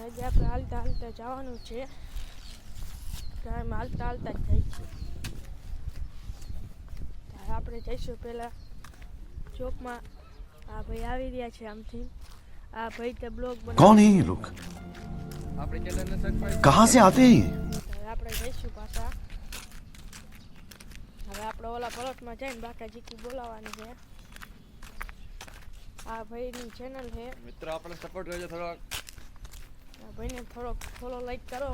આજે આપણે હાલતા હાલતા જવાનું છે, ટાઈમ હાલતા હાલતા જ થાય છે. આપણે જઈશું પહેલાં ચોકમાં. આ ભાઈ આવી રહ્યા છે આમથી. આ ભાઈ તે બ્લોગ બનાવે. कौन है ये लोग? कहाँ से आते हैं ये? આપણે જઈશું પાછા. હવે આપણે ઓલા પલોટમાં જઈને બાકાજીકી બોલાવવાની છે. આ ભાઈની ચેનલ છે મિત્રો, આપણે સપોર્ટ કરજો થોડોક. આ ભાઈને થોડોક ફોલો લાઈક કરો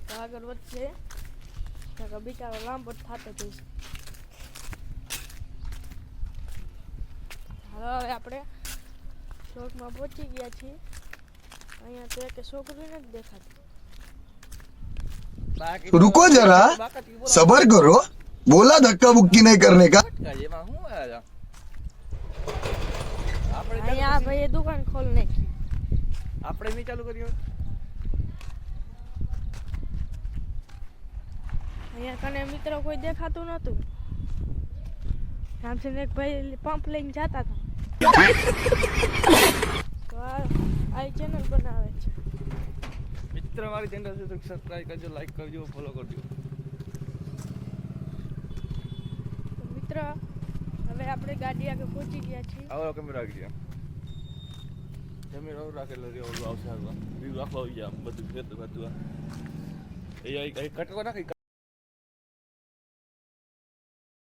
તો આગળ વધશે, નકર બિચારો લાંબો જ થતો જઈશ. હવે આપણે ચોકમાં પહોંચી ગયા છીએ. અહીંયા તો એક છોકરી નથી દેખાતી. रुको जरा, सबर करो, बोला धक्का बुक्की नहीं करने का. અહીંયા ભાઈએ દુકાન ખોલ નાખી. આપણે નહીં ચાલુ કર્યું. અહીંયા કને મિત્રો કોઈ દેખાતું નહોતું. આમથી એક ભાઈ પંપ લઈને જતા હતા. તો આ ચેનલ બનાવે છે. મિત્ર, મારી ચેનલ છે તો સબસ્ક્રાઇબ કરજો, લાઈક કરજો, ફોલો કરજો. તો મિત્ર, હવે આપણે ગાડી આગળ પહોંચી ગયા છીએ. આવો કેમેરા રાખી દે. કેમેરા રાખેલો રે ઓલો આવશે આગળ. વ્યૂ રાખો અહીંયા બધું ખેતર હતું. એ કટકો નાખી.